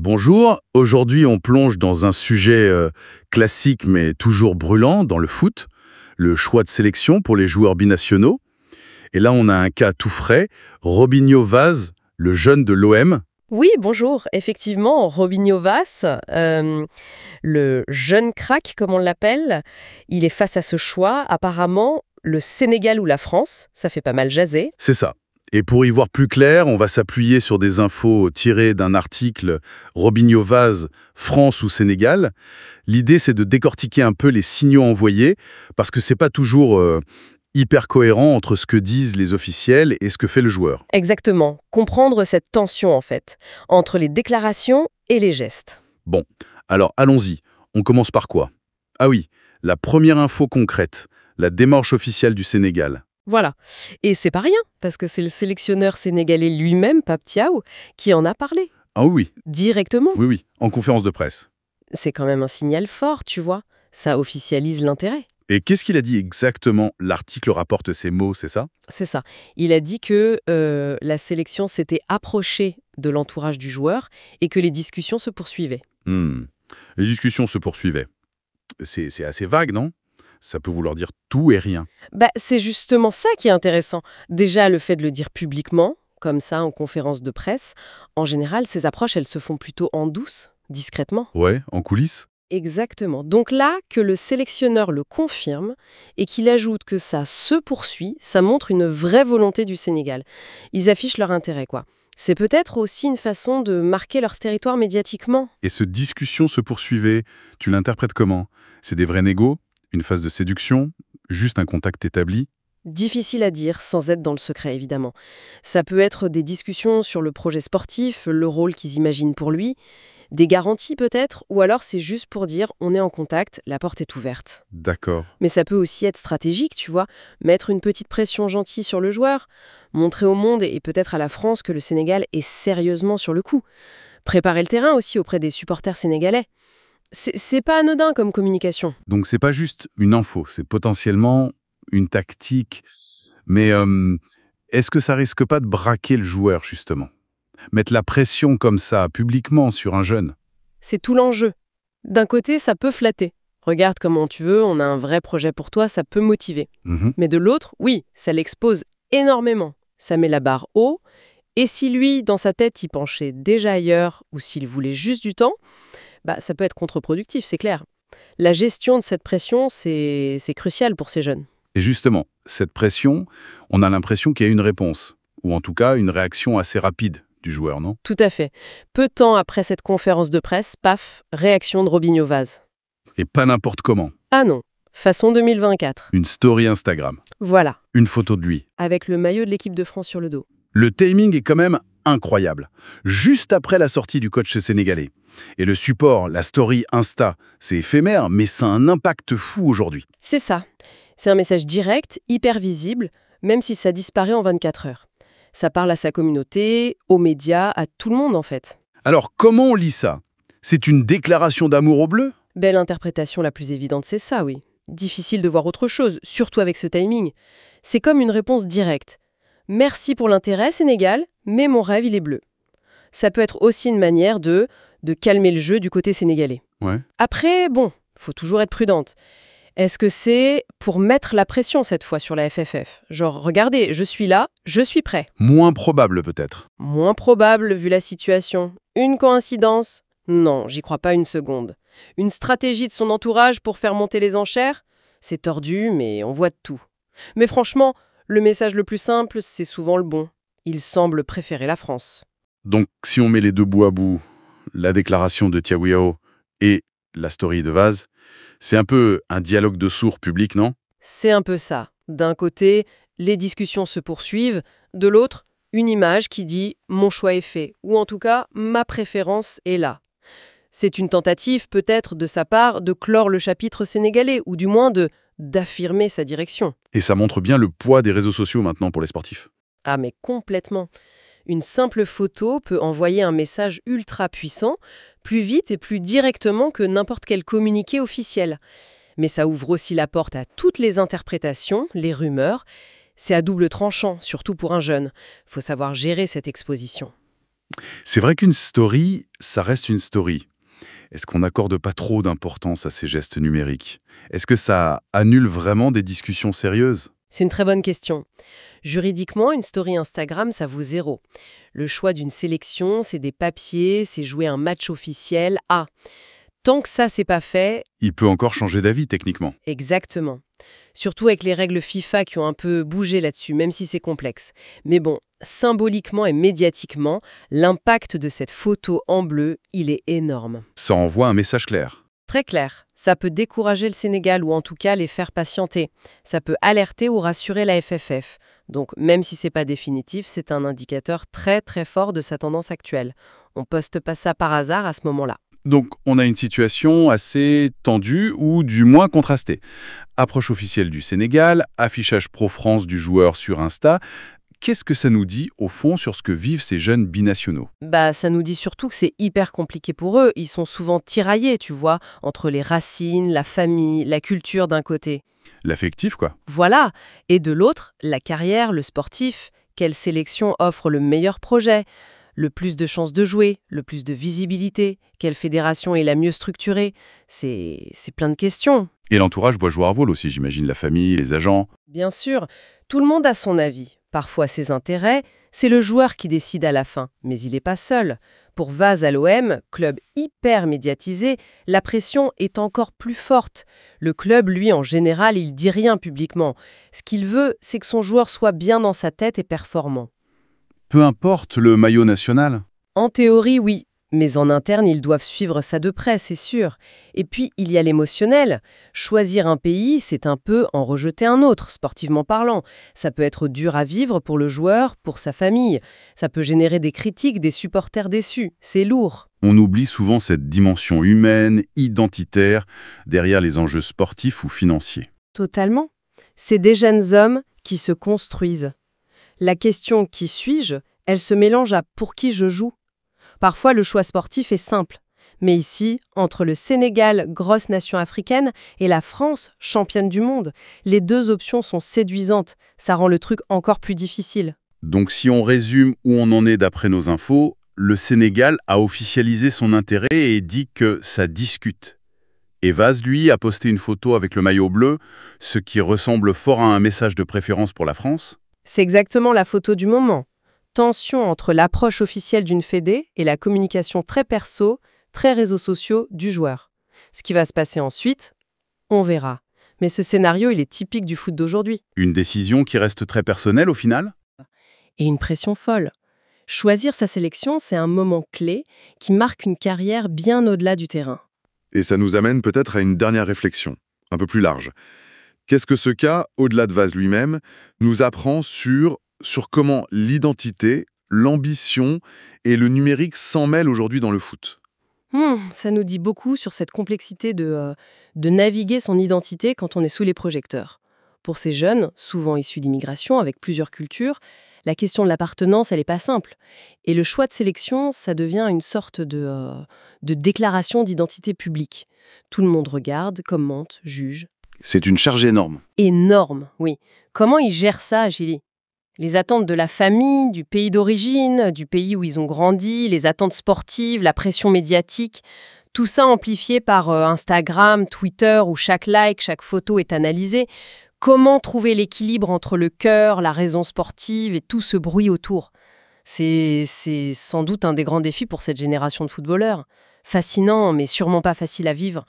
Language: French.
Bonjour, aujourd'hui on plonge dans un sujet classique mais toujours brûlant dans le foot, le choix de sélection pour les joueurs binationaux. Et là on a un cas tout frais, Robinho Vaz, le jeune de l'OM. Oui, bonjour. Effectivement, Robinho Vaz, le jeune crack, comme on l'appelle, il est face à ce choix. Apparemment, le Sénégal ou la France, ça fait pas mal jaser. C'est ça. Et pour y voir plus clair, on va s'appuyer sur des infos tirées d'un article Robinho Vaz, France ou Sénégal. L'idée c'est de décortiquer un peu les signaux envoyés, parce que c'est pas toujours hyper cohérent entre ce que disent les officiels et ce que fait le joueur. Exactement. Comprendre cette tension, en fait, entre les déclarations et les gestes. Bon, alors allons-y. On commence par quoi? Ah oui, la première info concrète, la démarche officielle du Sénégal. Voilà. Et c'est pas rien, parce que c'est le sélectionneur sénégalais lui-même, Pape Thiaw, qui en a parlé. Ah oui, Directement. oui, oui, en conférence de presse. C'est quand même un signal fort, tu vois. Ça officialise l'intérêt. Et qu'est-ce qu'il a dit exactement? L'article rapporte ces mots, c'est ça? C'est ça. Il a dit que la sélection s'était approchée de l'entourage du joueur et que les discussions se poursuivaient. Hmm. Les discussions se poursuivaient. C'est assez vague, non? Ça peut vouloir dire tout et rien. C'est justement ça qui est intéressant. Déjà, le fait de le dire publiquement, comme ça, en conférence de presse, en général, ces approches, elles se font plutôt en douce, discrètement. Ouais, en coulisses? Exactement. Donc là, que le sélectionneur le confirme et qu'il ajoute que ça se poursuit, ça montre une vraie volonté du Sénégal. Ils affichent leur intérêt, quoi. C'est peut-être aussi une façon de marquer leur territoire médiatiquement. Et ce discussion se poursuivait, tu l'interprètes comment? C'est des vrais négos? Une phase de séduction? Juste un contact établi? Difficile à dire, sans être dans le secret, évidemment. Ça peut être des discussions sur le projet sportif, le rôle qu'ils imaginent pour lui, des garanties peut-être, ou alors c'est juste pour dire on est en contact, la porte est ouverte. D'accord. Mais ça peut aussi être stratégique, tu vois, mettre une petite pression gentille sur le joueur, montrer au monde et peut-être à la France que le Sénégal est sérieusement sur le coup. Préparer le terrain aussi auprès des supporters sénégalais. C'est pas anodin comme communication. Donc c'est pas juste une info, c'est potentiellement une tactique. Mais est-ce que ça risque pas de braquer le joueur, justement? Mettre la pression comme ça, publiquement, sur un jeune? C'est tout l'enjeu. D'un côté, ça peut flatter. Regarde comment tu veux, on a un vrai projet pour toi, ça peut motiver. Mhm. Mais de l'autre, oui, ça l'expose énormément. Ça met la barre haut. Et si lui, dans sa tête, il penchait déjà ailleurs, ou s'il voulait juste du temps, ça peut être contre-productif, c'est clair. La gestion de cette pression, c'est crucial pour ces jeunes. Et justement, cette pression, on a l'impression qu'il y a une réponse, ou en tout cas une réaction assez rapide du joueur, non? Tout à fait. Peu de temps après cette conférence de presse, paf, réaction de Robinho Vaz. Et pas n'importe comment. Ah non, façon 2024. Une story Instagram, Voilà, une photo de lui. avec le maillot de l'équipe de France sur le dos. Le timing est quand même incroyable. Juste après la sortie du coach sénégalais. Et le support, la story Insta, c'est éphémère, mais ça a un impact fou aujourd'hui. C'est ça. C'est un message direct, hyper visible, même si ça disparaît en 24 heures. Ça parle à sa communauté, aux médias, à tout le monde en fait. Alors comment on lit ça? C'est une déclaration d'amour au bleu? Belle interprétation la plus évidente, c'est ça, oui. Difficile de voir autre chose, surtout avec ce timing. C'est comme une réponse directe. Merci pour l'intérêt, Sénégal, mais mon rêve, il est bleu. Ça peut être aussi une manière de calmer le jeu du côté sénégalais. Ouais. Après, bon, faut toujours être prudente. Est-ce que c'est pour mettre la pression cette fois sur la FFF? Genre, regardez, je suis là, je suis prêt. Moins probable peut-être. Moins probable vu la situation. Une coïncidence? Non, j'y crois pas une seconde. Une stratégie de son entourage pour faire monter les enchères? C'est tordu, mais on voit de tout. Mais franchement, le message le plus simple, c'est souvent le bon. Il semble préférer la France. Donc si on met les deux bout à bout, la déclaration de Thiaw et la story de Vaz, c'est un peu un dialogue de sourds public, non? C'est un peu ça. D'un côté, les discussions se poursuivent. De l'autre, une image qui dit « mon choix est fait » ou en tout cas « ma préférence est là ». C'est une tentative peut-être de sa part de clore le chapitre sénégalais ou du moins d'affirmer sa direction. Et ça montre bien le poids des réseaux sociaux maintenant pour les sportifs. Ah mais complètement. Une simple photo peut envoyer un message ultra puissant, plus vite et plus directement que n'importe quel communiqué officiel. Mais ça ouvre aussi la porte à toutes les interprétations, les rumeurs. C'est à double tranchant, surtout pour un jeune. Faut savoir gérer cette exposition. C'est vrai qu'une story, ça reste une story. Est-ce qu'on n'accorde pas trop d'importance à ces gestes numériques? Est-ce que ça annule vraiment des discussions sérieuses? C'est une très bonne question. Juridiquement, une story Instagram, ça vaut zéro. Le choix d'une sélection, c'est des papiers, c'est jouer un match officiel. Ah, tant que ça, c'est pas fait, Il peut encore changer d'avis techniquement. exactement. Surtout avec les règles FIFA qui ont un peu bougé là-dessus, même si c'est complexe. Mais bon, symboliquement et médiatiquement, l'impact de cette photo en bleu, il est énorme. Ça envoie un message clair. Très clair, ça peut décourager le Sénégal ou en tout cas les faire patienter. Ça peut alerter ou rassurer la FFF. Donc même si c'est pas définitif, c'est un indicateur très très fort de sa tendance actuelle. On poste pas ça par hasard à ce moment-là. Donc on a une situation assez tendue ou du moins contrastée. Approche officielle du Sénégal, affichage pro-France du joueur sur Insta. Qu'est-ce que ça nous dit au fond sur ce que vivent ces jeunes binationaux? Bah, ça nous dit surtout que c'est hyper compliqué pour eux. Ils sont souvent tiraillés, tu vois, entre les racines, la famille, la culture d'un côté. L'affectif, quoi. Voilà. Et de l'autre, la carrière, le sportif. Quelle sélection offre le meilleur projet? Le plus de chances de jouer, le plus de visibilité? Quelle fédération est la mieux structurée? C'est plein de questions. Et l'entourage doit jouer un rôle aussi, j'imagine, la famille, les agents. Bien sûr, tout le monde a son avis, parfois ses intérêts, c'est le joueur qui décide à la fin, mais il n'est pas seul. Pour Vaz à l'OM, club hyper médiatisé, la pression est encore plus forte. Le club, lui, en général, il dit rien publiquement. Ce qu'il veut, c'est que son joueur soit bien dans sa tête et performant. Peu importe le maillot national. En théorie, oui. Mais en interne, ils doivent suivre ça de près, c'est sûr. Et puis, il y a l'émotionnel. Choisir un pays, c'est un peu en rejeter un autre, sportivement parlant. Ça peut être dur à vivre pour le joueur, pour sa famille. Ça peut générer des critiques, des supporters déçus. C'est lourd. On oublie souvent cette dimension humaine, identitaire, derrière les enjeux sportifs ou financiers. Totalement. C'est des jeunes hommes qui se construisent. La question « qui suis-je » elle se mélange à « pour qui je joue ». Parfois, le choix sportif est simple. Mais ici, entre le Sénégal, grosse nation africaine, et la France, championne du monde, les deux options sont séduisantes. Ça rend le truc encore plus difficile. Donc si on résume où on en est d'après nos infos, le Sénégal a officialisé son intérêt et dit que ça discute. Et Vaz, lui, a posté une photo avec le maillot bleu, ce qui ressemble fort à un message de préférence pour la France. C'est exactement la photo du moment. Tension entre l'approche officielle d'une fédé et la communication très perso, très réseaux sociaux du joueur. Ce qui va se passer ensuite, on verra. Mais ce scénario, il est typique du foot d'aujourd'hui. Une décision qui reste très personnelle au final. Et une pression folle. Choisir sa sélection, c'est un moment clé qui marque une carrière bien au-delà du terrain. Et ça nous amène peut-être à une dernière réflexion, un peu plus large. Qu'est-ce que ce cas, au-delà de Vaz lui-même, nous apprend sur comment l'identité, l'ambition et le numérique s'en mêlent aujourd'hui dans le foot? Ça nous dit beaucoup sur cette complexité de naviguer son identité quand on est sous les projecteurs. Pour ces jeunes, souvent issus d'immigration avec plusieurs cultures, la question de l'appartenance, elle n'est pas simple. Et le choix de sélection, ça devient une sorte de déclaration d'identité publique. Tout le monde regarde, commente, juge. C'est une charge énorme. Énorme, oui. Comment ils gèrent ça, Gilly? Les attentes de la famille, du pays d'origine, du pays où ils ont grandi, les attentes sportives, la pression médiatique, tout ça amplifié par Instagram, Twitter, où chaque like, chaque photo est analysée. Comment trouver l'équilibre entre le cœur, la raison sportive et tout ce bruit autour? C'est sans doute un des grands défis pour cette génération de footballeurs. Fascinant, mais sûrement pas facile à vivre.